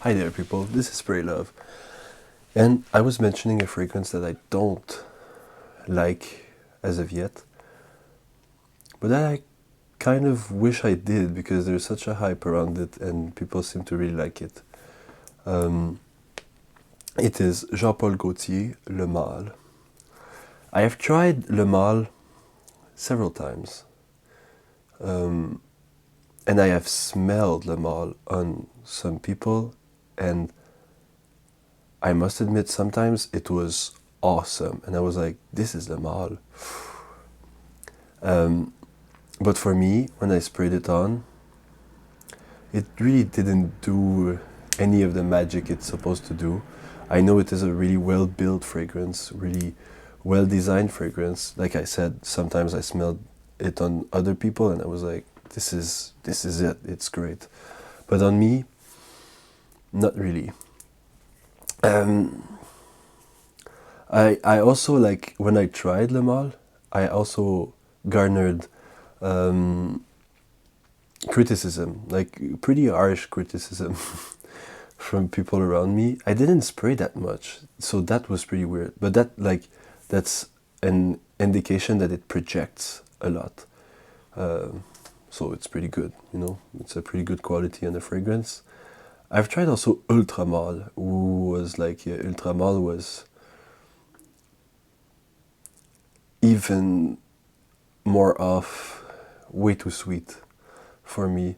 Hi there, people. This is Spray Love. And I was mentioning a fragrance that I don't like as of yet, but that I kind of wish I did because there's such a hype around it and people seem to really like it. It is Jean-Paul Gaultier Le Mâle. I have tried Le Mâle several times. And I have smelled Le Mâle on some people, and I must admit sometimes it was awesome, and I was like, this is Le Mâle. But for me, when I sprayed it on, it really didn't do any of the magic it's supposed to do. I know it is a really well-built fragrance, really well-designed fragrance. Like I said, sometimes I smelled it on other people and I was like, this is it, it's great. But on me, not really. I also, like, when I tried Le Mâle, I also garnered criticism, like pretty harsh criticism from people around me. I didn't spray that much, so that was pretty weird. But that's an indication that it projects a lot. So it's pretty good, you know. It's a pretty good quality on the fragrance. I've tried also Ultra Mâle, who was like, Ultra Mâle was even more off, way too sweet for me.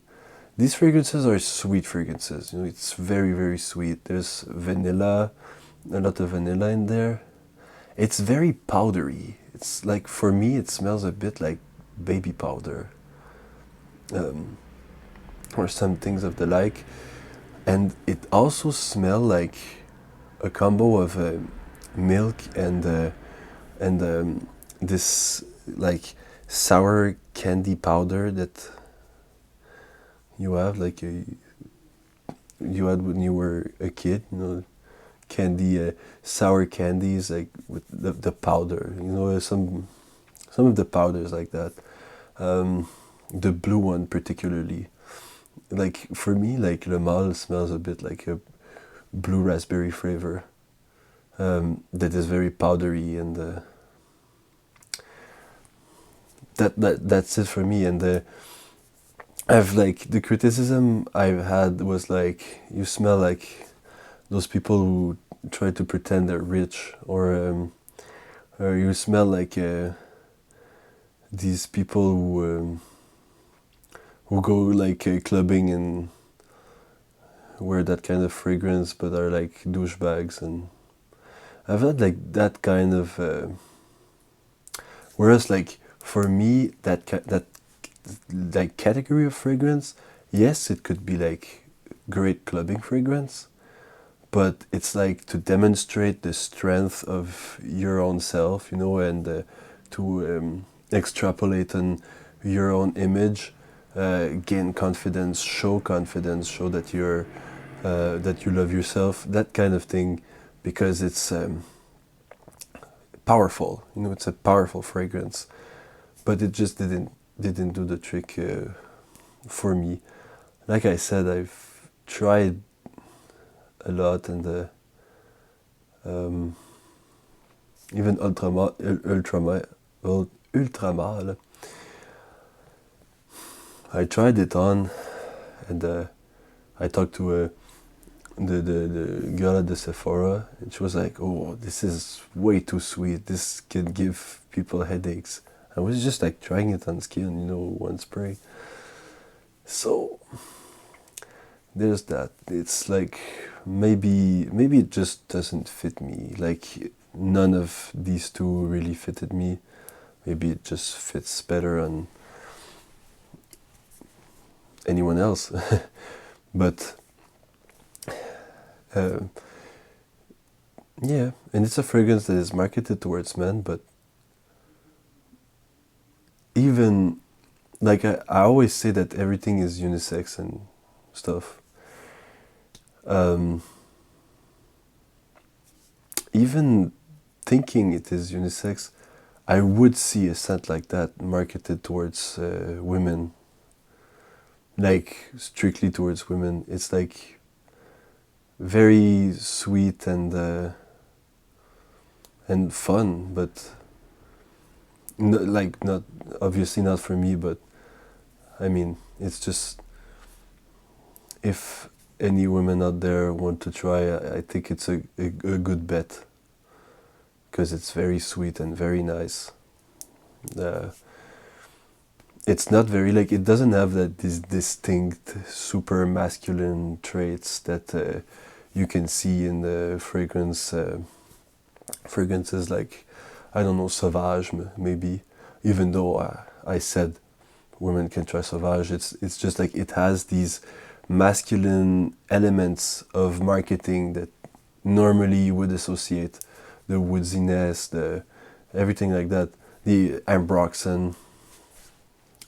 These fragrances are sweet fragrances, you know, it's very, very sweet. There's vanilla, a lot of vanilla in there. It's very powdery. It's like, for me, it smells a bit like baby powder. Or some things of the like. And it also smells like a combo of milk and this like sour candy powder that you have, like you had when you were a kid, you know, candy, sour candies, like with the powder, you know, some of the powders like that. The blue one particularly. Like, for me, like, Le Mâle smells a bit like a blue raspberry flavor that is very powdery, and that's it for me. And I've, like, the criticism I've had was like, you smell like those people who try to pretend they're rich, or you smell like these people who go like clubbing and wear that kind of fragrance but are like douchebags. And I've had like that kind of whereas, like, for me, that like category of fragrance, yes, it could be like great clubbing fragrance, but it's like to demonstrate the strength of your own self, you know, and to extrapolate on your own image, gain confidence, show that you're that you love yourself, that kind of thing, because it's powerful. You know, it's a powerful fragrance, but it just didn't do the trick for me. Like I said, I've tried a lot, and even Ultra Mâle, I tried it on, and I talked to the girl at the Sephora, and she was like, "Oh, this is way too sweet. This can give people headaches." I was just like trying it on skin, you know, one spray. So there's that. It's like, maybe it just doesn't fit me. Like, none of these two really fitted me. Maybe it just fits better on anyone else. But yeah, and it's a fragrance that is marketed towards men, but even, like, I always say that everything is unisex and stuff. Even thinking it is unisex, I would see a scent like that marketed towards women, like strictly towards women. It's like, very sweet and fun, but not obviously not for me. But I mean, it's just, if any women out there want to try, I think it's a good bet, because it's very sweet and very nice. It's not very, like, it doesn't have these distinct super masculine traits that you can see in the fragrances like, I don't know, Sauvage maybe. Even though I said women can try Sauvage, it's just like it has these masculine elements of marketing that normally you would associate, the woodsiness, the everything like that, the ambroxan.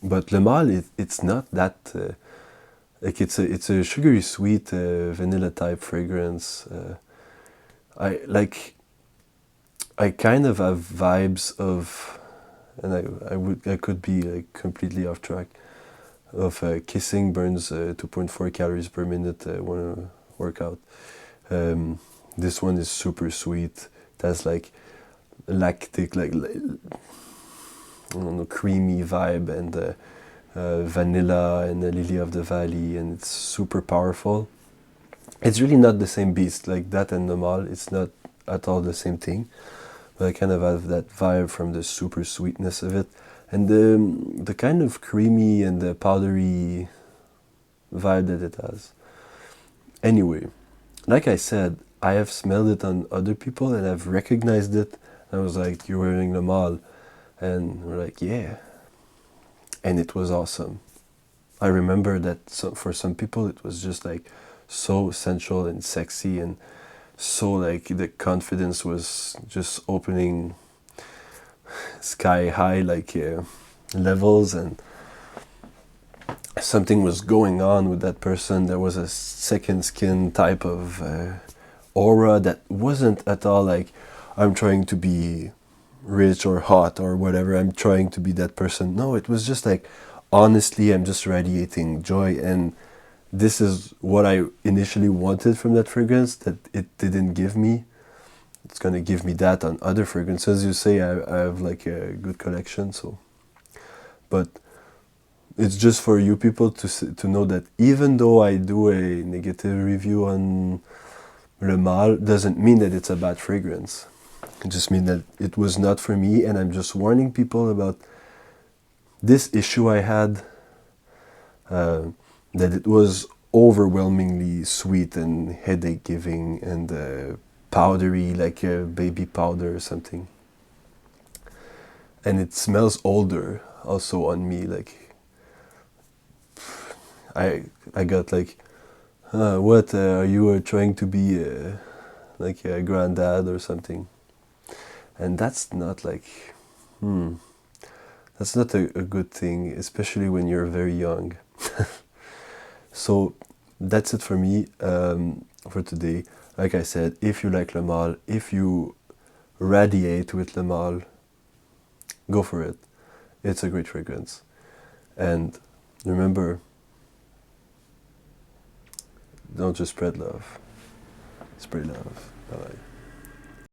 But Le Mâle, it's not that, like, it's a sugary sweet vanilla type fragrance. I kind of have vibes of, and I could be like completely off track, of Kissing burns 2.4 calories per minute when I work out. This one is super sweet. It has like lactic, like, I don't know, creamy vibe, and vanilla and the lily of the valley, and it's super powerful. It's really not the same beast, like that and Le Mâle. It's not at all the same thing, but I kind of have that vibe from the super sweetness of it, and the kind of creamy and the powdery vibe that it has. Anyway, like I said, I have smelled it on other people and I've recognized it. I was like, "You're wearing Le Mâle," and we're like, "Yeah," and it was awesome. I remember that for some people it was just like so sensual and sexy, and so like the confidence was just opening sky high, like levels, and something was going on with that person. There was a second skin type of aura that wasn't at all like, I'm trying to be rich or hot or whatever, I'm trying to be that person. No, it was just like, honestly, I'm just radiating joy, and this is what I initially wanted from that fragrance that it didn't give me. It's gonna give me that on other fragrances. You say I have like a good collection, so, but it's just for you people to know that even though I do a negative review on Le Mâle, doesn't mean that it's a bad fragrance. It just means that it was not for me, and I'm just warning people about this issue I had, that it was overwhelmingly sweet and headache giving and powdery, like a baby powder or something. And it smells older also on me, like I got like, what, are you trying to be like a granddad or something? And that's not like, that's not a good thing, especially when you're very young. So that's it for me for today. Like I said, if you like Le Mâle, if you radiate with Le Mâle, go for it. It's a great fragrance. And remember, don't just spread love. Spread love. Bye-bye.